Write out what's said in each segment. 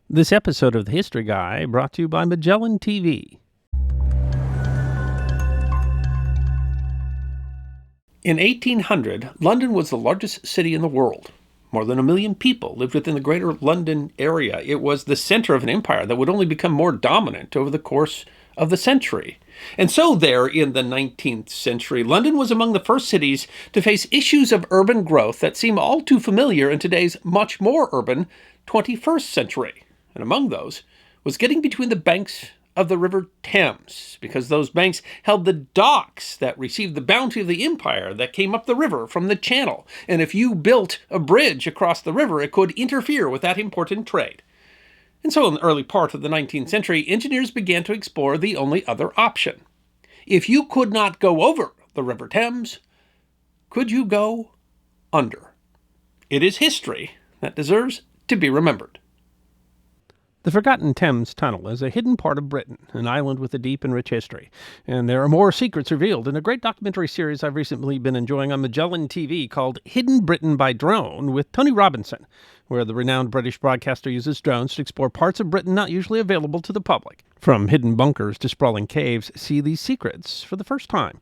This episode of The History Guy brought to you by Magellan TV. In 1800, London was the largest city in the world. More than 1 million people lived within the greater London area. It was the center of an empire that would only become more dominant over the course of the century. And so there, in the 19th century, London was among the first cities to face issues of urban growth that seem all too familiar in today's much more urban 21st century. And among those was getting between the banks of the River Thames, because those banks held the docks that received the bounty of the empire that came up the river from the channel. And if you built a bridge across the river, it could interfere with that important trade. And so in the early part of the 19th century, engineers began to explore the only other option. If you could not go over the River Thames, could you go under? It is history that deserves to be remembered. The forgotten Thames Tunnel is a hidden part of Britain, an island with a deep and rich history. And there are more secrets revealed in a great documentary series I've recently been enjoying on Magellan TV called Hidden Britain by Drone with Tony Robinson, where the renowned British broadcaster uses drones to explore parts of Britain not usually available to the public. From hidden bunkers to sprawling caves, see these secrets for the first time.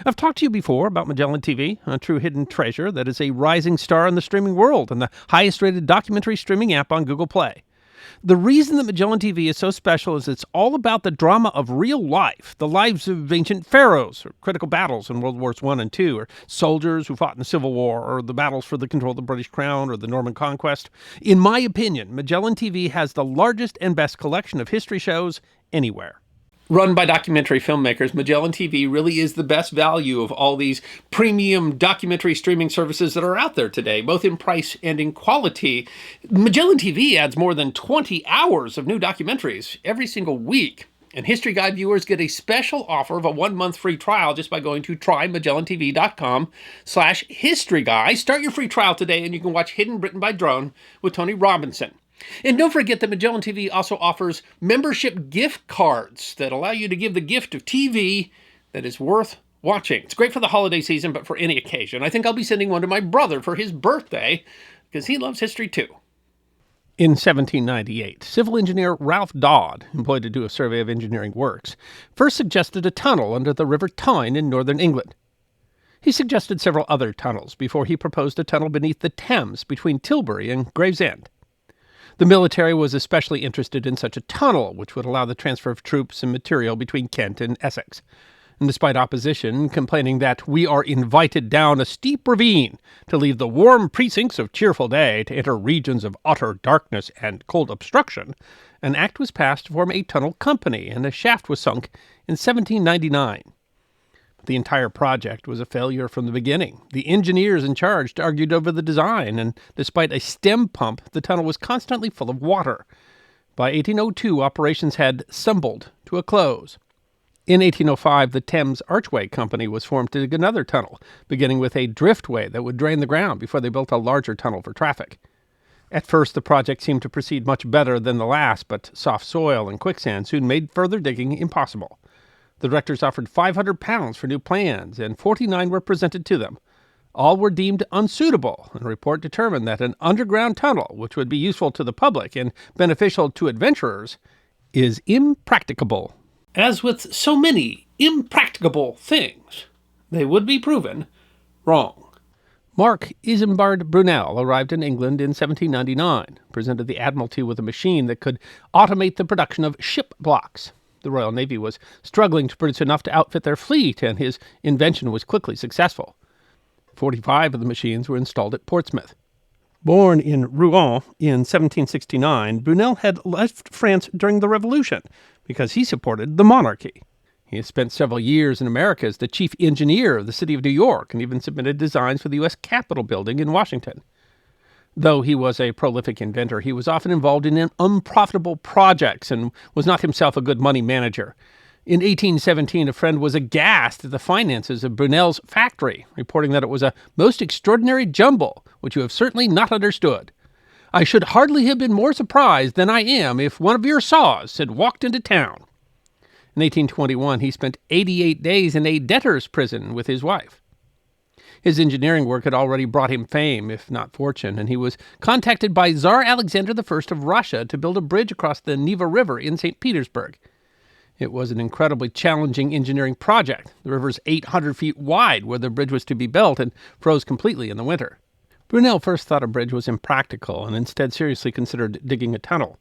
I've talked to you before about Magellan TV, a true hidden treasure that is a rising star in the streaming world and the highest-rated documentary streaming app on Google Play. The reason that Magellan TV is so special is it's all about the drama of real life, the lives of ancient pharaohs, or critical battles in World Wars I and II, or soldiers who fought in the Civil War, or the battles for the control of the British Crown, or the Norman Conquest. In my opinion, Magellan TV has the largest and best collection of history shows anywhere. Run by documentary filmmakers, Magellan TV really is the best value of all these premium documentary streaming services that are out there today, both in price and in quality. Magellan TV adds more than 20 hours of new documentaries every single week. And History Guide viewers get a special offer of a 1-month free trial just by going to trymagellantv.com/historyguy. Start your free trial today and you can watch Hidden Britain by Drone with Tony Robinson. And don't forget that Magellan TV also offers membership gift cards that allow you to give the gift of TV that is worth watching. It's great for the holiday season, but for any occasion. I think I'll be sending one to my brother for his birthday, because he loves history too. In 1798, civil engineer Ralph Dodd, employed to do a survey of engineering works, first suggested a tunnel under the River Tyne in northern England. He suggested several other tunnels before he proposed a tunnel beneath the Thames between Tilbury and Gravesend. The military was especially interested in such a tunnel, which would allow the transfer of troops and material between Kent and Essex. And despite opposition complaining that we are invited down a steep ravine to leave the warm precincts of cheerful day to enter regions of utter darkness and cold obstruction, an act was passed to form a tunnel company, and a shaft was sunk in 1799. The entire project was a failure from the beginning. The engineers in charge argued over the design, and despite a stem pump, the tunnel was constantly full of water. By 1802, operations had stumbled to a close. In 1805, the Thames Archway Company was formed to dig another tunnel, beginning with a driftway that would drain the ground before they built a larger tunnel for traffic. At first, the project seemed to proceed much better than the last, but soft soil and quicksand soon made further digging impossible. The directors offered £500 for new plans, and 49 were presented to them. All were deemed unsuitable, and a report determined that an underground tunnel, which would be useful to the public and beneficial to adventurers, is impracticable. As with so many impracticable things, they would be proven wrong. Mark Isambard Brunel arrived in England in 1799, presented the Admiralty with a machine that could automate the production of ship blocks. The Royal Navy was struggling to produce enough to outfit their fleet, and his invention was quickly successful. 45 of the machines were installed at Portsmouth. Born in Rouen in 1769, Brunel had left France during the Revolution because he supported the monarchy. He has spent several years in America as the chief engineer of the city of New York and even submitted designs for the U.S. Capitol building in Washington. Though he was a prolific inventor, he was often involved in unprofitable projects and was not himself a good money manager. In 1817, a friend was aghast at the finances of Brunel's factory, reporting that it was a most extraordinary jumble, which you have certainly not understood. I should hardly have been more surprised than I am if one of your saws had walked into town. In 1821, he spent 88 days in a debtor's prison with his wife. His engineering work had already brought him fame, if not fortune, and he was contacted by Tsar Alexander I of Russia to build a bridge across the Neva River in St. Petersburg. It was an incredibly challenging engineering project. The river's 800 feet wide where the bridge was to be built and froze completely in the winter. Brunel first thought a bridge was impractical and instead seriously considered digging a tunnel.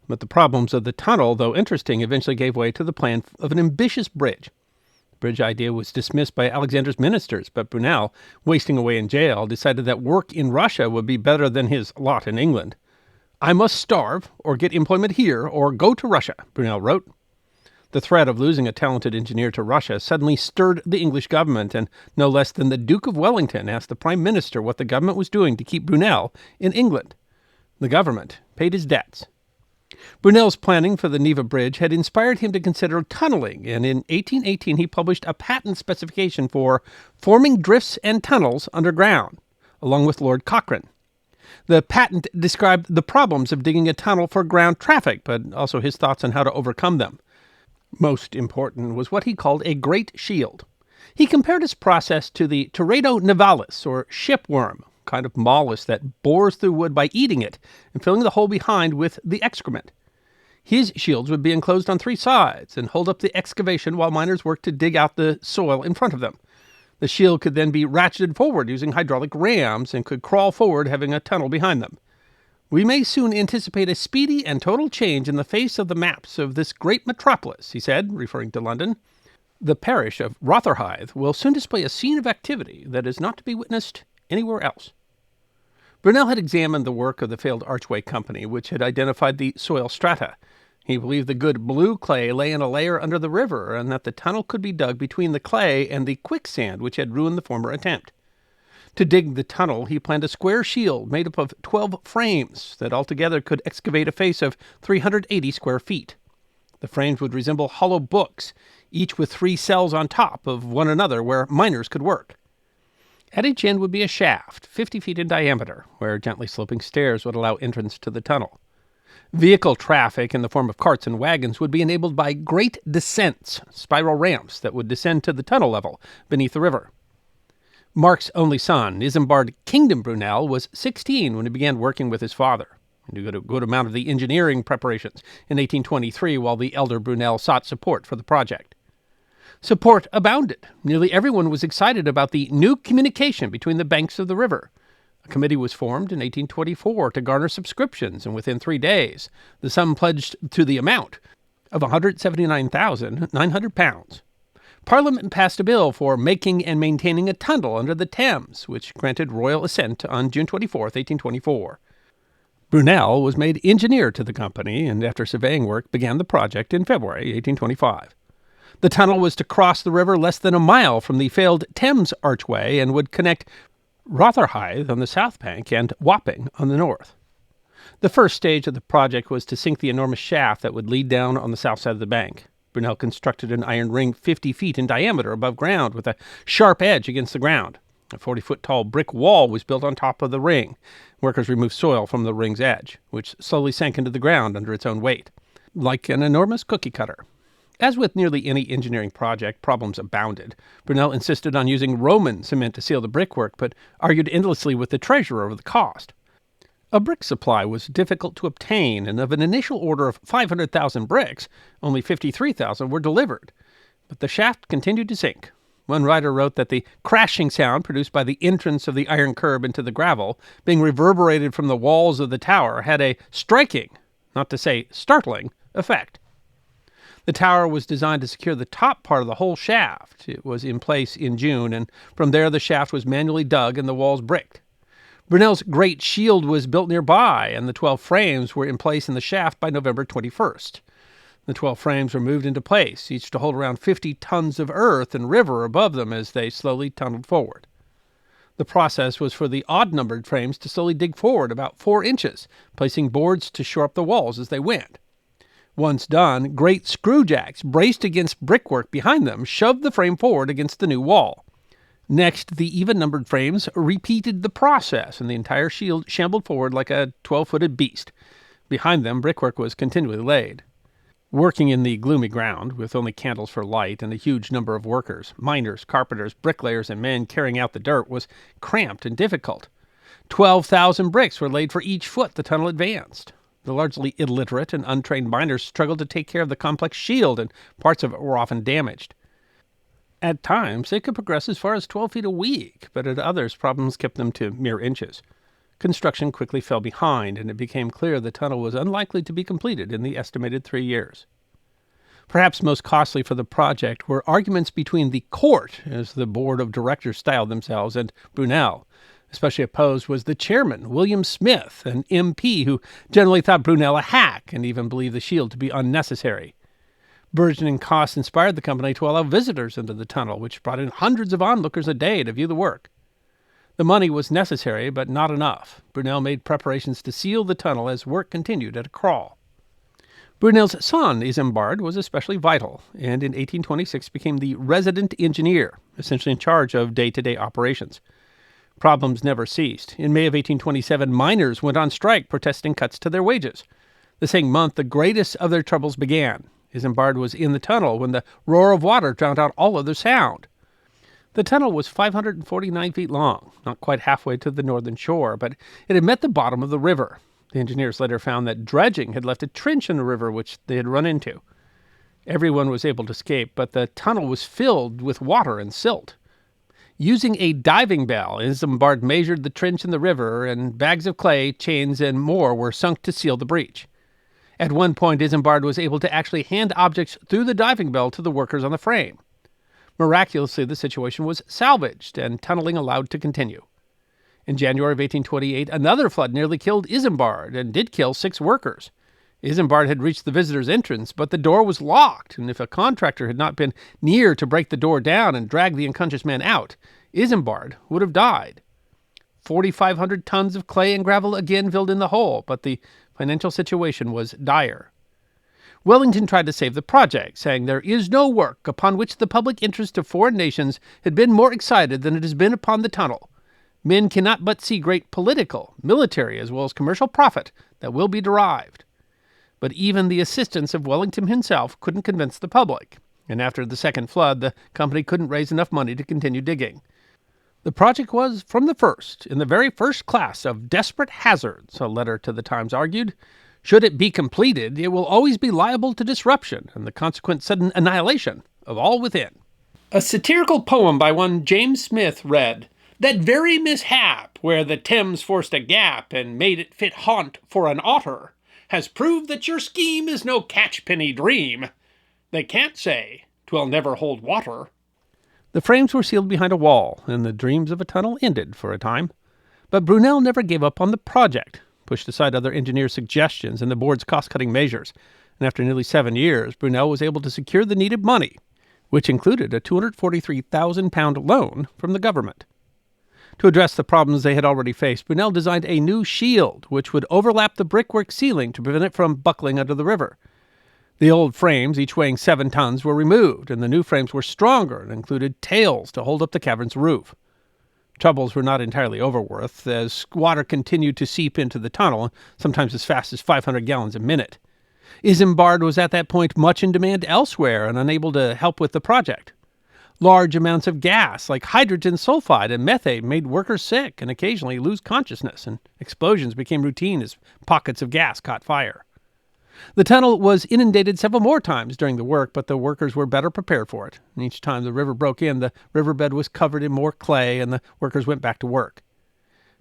But the problems of the tunnel, though interesting, eventually gave way to the plan of an ambitious bridge. The bridge idea was dismissed by Alexander's ministers, but Brunel, wasting away in jail, decided that work in Russia would be better than his lot in England. "I must starve, or get employment here, or go to Russia," Brunel wrote. The threat of losing a talented engineer to Russia suddenly stirred the English government, and no less than the Duke of Wellington asked the Prime Minister what the government was doing to keep Brunel in England. The government paid his debts. Brunel's planning for the Neva Bridge had inspired him to consider tunneling, and in 1818 he published a patent specification for forming drifts and tunnels underground, along with Lord Cochrane. The patent described the problems of digging a tunnel for ground traffic, but also his thoughts on how to overcome them. Most important was what he called a great shield. He compared his process to the Teredo nivalis, or shipworm, a kind of mollusk that bores through wood by eating it and filling the hole behind with the excrement. His shields would be enclosed on 3 sides and hold up the excavation while miners worked to dig out the soil in front of them. The shield could then be ratcheted forward using hydraulic rams and could crawl forward having a tunnel behind them. "We may soon anticipate a speedy and total change in the face of the maps of this great metropolis," he said, referring to London. "The parish of Rotherhithe will soon display a scene of activity that is not to be witnessed anywhere else." Brunel had examined the work of the failed Archway Company, which had identified the soil strata. He believed the good blue clay lay in a layer under the river, and that the tunnel could be dug between the clay and the quicksand which had ruined the former attempt. To dig the tunnel, he planned a square shield made up of 12 frames that altogether could excavate a face of 380 square feet. The frames would resemble hollow books, each with 3 cells on top of one another where miners could work. At each end would be a shaft, 50 feet in diameter, where gently sloping stairs would allow entrance to the tunnel. Vehicle traffic in the form of carts and wagons would be enabled by great descents, spiral ramps that would descend to the tunnel level beneath the river. Mark's only son, Isambard Kingdom Brunel, was 16 when he began working with his father. He did a good amount of the engineering preparations in 1823 while the elder Brunel sought support for the project. Support abounded. Nearly everyone was excited about the new communication between the banks of the river. A committee was formed in 1824 to garner subscriptions, and within 3 days, the sum pledged to the amount of £179,900. Parliament passed a bill for making and maintaining a tunnel under the Thames, which granted royal assent on June 24, 1824. Brunel was made engineer to the company, and after surveying work, began the project in February 1825. The tunnel was to cross the river less than a mile from the failed Thames Archway and would connect Rotherhithe on the south bank and Wapping on the north. The first stage of the project was to sink the enormous shaft that would lead down on the south side of the bank. Brunel constructed an iron ring 50 feet in diameter above ground with a sharp edge against the ground. A 40-foot-tall brick wall was built on top of the ring. Workers removed soil from the ring's edge, which slowly sank into the ground under its own weight, like an enormous cookie cutter. As with nearly any engineering project, problems abounded. Brunel insisted on using Roman cement to seal the brickwork, but argued endlessly with the treasurer over the cost. A brick supply was difficult to obtain, and of an initial order of 500,000 bricks, only 53,000 were delivered. But the shaft continued to sink. One writer wrote that the crashing sound produced by the entrance of the iron curb into the gravel, being reverberated from the walls of the tower, had a striking, not to say startling, effect. The tower was designed to secure the top part of the whole shaft. It was in place in June, and from there the shaft was manually dug and the walls bricked. Brunel's great shield was built nearby, and the 12 frames were in place in the shaft by November 21st. The 12 frames were moved into place, each to hold around 50 tons of earth and river above them as they slowly tunneled forward. The process was for the odd-numbered frames to slowly dig forward about 4 inches, placing boards to shore up the walls as they went. Once done, great screw jacks braced against brickwork behind them shoved the frame forward against the new wall. Next, the even-numbered frames repeated the process, and the entire shield shambled forward like a 12-footed beast. Behind them, brickwork was continually laid. Working in the gloomy ground, with only candles for light and a huge number of workers, miners, carpenters, bricklayers, and men carrying out the dirt, was cramped and difficult. 12,000 bricks were laid for each foot the tunnel advanced. The largely illiterate and untrained miners struggled to take care of the complex shield, and parts of it were often damaged. At times, they could progress as far as 12 feet a week, but at others, problems kept them to mere inches. Construction quickly fell behind, and it became clear the tunnel was unlikely to be completed in the estimated 3 years. Perhaps most costly for the project were arguments between the court, as the board of directors styled themselves, and Brunel. Especially opposed was the chairman, William Smith, an MP who generally thought Brunel a hack and even believed the shield to be unnecessary. Burgeoning costs inspired the company to allow visitors into the tunnel, which brought in hundreds of onlookers a day to view the work. The money was necessary, but not enough. Brunel made preparations to seal the tunnel as work continued at a crawl. Brunel's son, Isambard, was especially vital, and in 1826 became the resident engineer, essentially in charge of day-to-day operations. Problems never ceased. In May of 1827, miners went on strike protesting cuts to their wages. The same month, the greatest of their troubles began. Isambard was in the tunnel when the roar of water drowned out all other sound. The tunnel was 549 feet long, not quite halfway to the northern shore, but it had met the bottom of the river. The engineers later found that dredging had left a trench in the river which they had run into. Everyone was able to escape, but the tunnel was filled with water and silt. Using a diving bell, Isambard measured the trench in the river, and bags of clay, chains, and more were sunk to seal the breach. At one point, Isambard was able to actually hand objects through the diving bell to the workers on the frame. Miraculously, the situation was salvaged and tunneling allowed to continue. In January of 1828, another flood nearly killed Isambard and did kill 6 workers. Isambard had reached the visitor's entrance, but the door was locked, and if a contractor had not been near to break the door down and drag the unconscious man out, Isambard would have died. 4,500 tons of clay and gravel again filled in the hole, but the financial situation was dire. Wellington tried to save the project, saying there is no work upon which the public interest of foreign nations had been more excited than it has been upon the tunnel. Men cannot but see great political, military, as well as commercial profit that will be derived. But even the assistance of Wellington himself couldn't convince the public, and after the second flood, the company couldn't raise enough money to continue digging. The project was, from the first, in the very first class of desperate hazards, a letter to the Times argued. Should it be completed, it will always be liable to disruption and the consequent sudden annihilation of all within. A satirical poem by one James Smith read, "That very mishap, where the Thames forced a gap and made it fit haunt for an otter, has proved that your scheme is no catchpenny dream. They can't say 'twill never hold water." The frames were sealed behind a wall, and the dreams of a tunnel ended for a time. But Brunel never gave up on the project, pushed aside other engineers' suggestions and the board's cost-cutting measures, and after nearly 7 years, Brunel was able to secure the needed money, which included a £243,000 loan from the government. To address the problems they had already faced, Brunel designed a new shield, which would overlap the brickwork ceiling to prevent it from buckling under the river. The old frames, each weighing 7 tons, were removed, and the new frames were stronger and included tails to hold up the cavern's roof. Troubles were not entirely over with, as water continued to seep into the tunnel, sometimes as fast as 500 gallons a minute. Isambard was at that point much in demand elsewhere and unable to help with the project. Large amounts of gas, like hydrogen sulfide and methane, made workers sick and occasionally lose consciousness, and explosions became routine as pockets of gas caught fire. The tunnel was inundated several more times during the work, but the workers were better prepared for it. And each time the river broke in, the riverbed was covered in more clay, and the workers went back to work.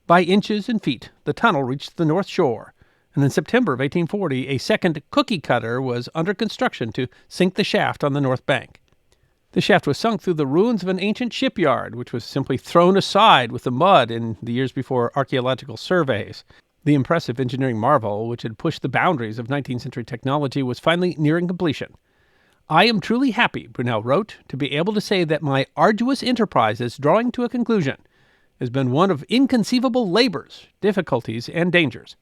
By inches and feet, the tunnel reached the north shore, and in September of 1840, a second cookie cutter was under construction to sink the shaft on the north bank. The shaft was sunk through the ruins of an ancient shipyard, which was simply thrown aside with the mud in the years before archaeological surveys. The impressive engineering marvel, which had pushed the boundaries of 19th century technology, was finally nearing completion. "I am truly happy," Brunel wrote, "to be able to say that my arduous enterprise is drawing to a conclusion. It has been one of inconceivable labors, difficulties, and dangers."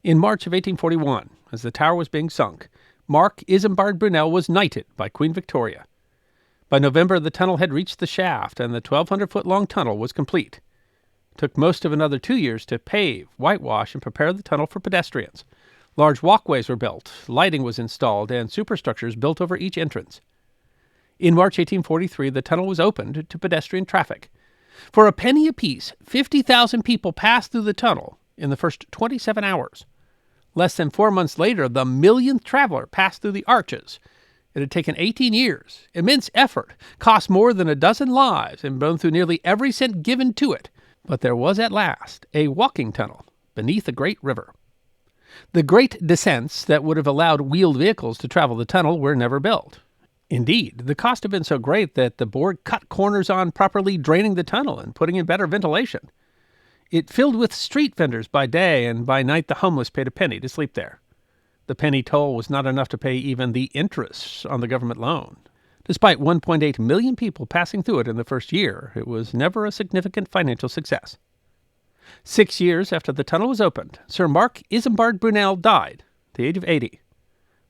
In March of 1841, as the tower was being sunk, Mark Isambard Brunel was knighted by Queen Victoria. By November, the tunnel had reached the shaft, and the 1,200-foot-long tunnel was complete. It took most of another 2 years to pave, whitewash, and prepare the tunnel for pedestrians. Large walkways were built, lighting was installed, and superstructures built over each entrance. In March 1843, the tunnel was opened to pedestrian traffic. For a penny apiece, 50,000 people passed through the tunnel in the first 27 hours. Less than 4 months later, the millionth traveler passed through the arches. It had taken 18 years, immense effort, cost more than a dozen lives, and blown through nearly every cent given to it. But there was at last a walking tunnel beneath a great river. The great descents that would have allowed wheeled vehicles to travel the tunnel were never built. Indeed, the cost had been so great that the board cut corners on properly draining the tunnel and putting in better ventilation. It filled with street vendors by day, and by night the homeless paid a penny to sleep there. The penny toll was not enough to pay even the interest on the government loan. Despite 1.8 million people passing through it in the first year, it was never a significant financial success. 6 years after the tunnel was opened, Sir Mark Isambard Brunel died at the age of 80.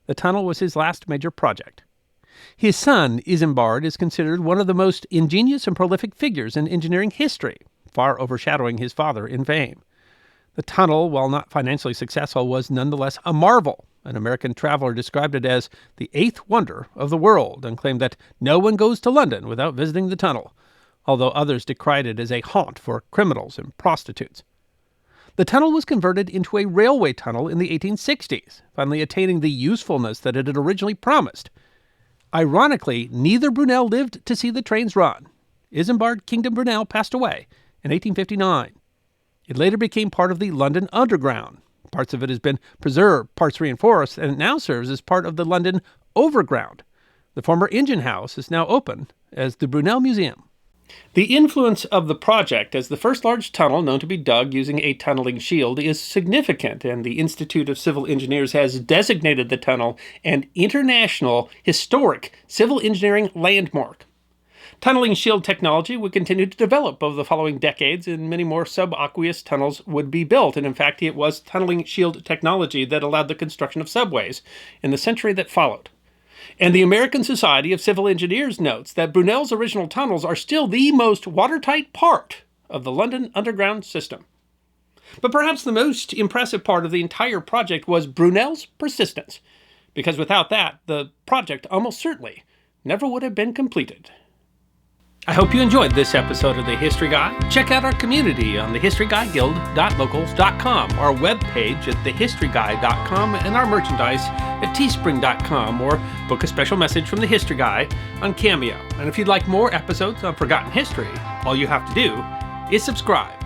The tunnel was his last major project. His son, Isambard, is considered one of the most ingenious and prolific figures in engineering history, far overshadowing his father in fame. The tunnel, while not financially successful, was nonetheless a marvel. An American traveler described it as the eighth wonder of the world and claimed that no one goes to London without visiting the tunnel, although others decried it as a haunt for criminals and prostitutes. The tunnel was converted into a railway tunnel in the 1860s, finally attaining the usefulness that it had originally promised. Ironically, neither Brunel lived to see the trains run. Isambard Kingdom Brunel passed away in 1859. It later became part of the London Underground. Parts of it has been preserved, parts reinforced, and it now serves as part of the London Overground. The former engine house is now open as the Brunel Museum. The influence of the project as the first large tunnel known to be dug using a tunneling shield is significant, and the Institute of Civil Engineers has designated the tunnel an International Historic Civil Engineering Landmark. Tunneling shield technology would continue to develop over the following decades, and many more subaqueous tunnels would be built, and in fact it was tunneling shield technology that allowed the construction of subways in the century that followed. And the American Society of Civil Engineers notes that Brunel's original tunnels are still the most watertight part of the London Underground system. But perhaps the most impressive part of the entire project was Brunel's persistence, because without that, the project almost certainly never would have been completed. I hope you enjoyed this episode of The History Guy. Check out our community on thehistoryguyguild.locals.com, our webpage at thehistoryguy.com, and our merchandise at teespring.com, or book a special message from The History Guy on Cameo. And if you'd like more episodes on forgotten history, all you have to do is subscribe.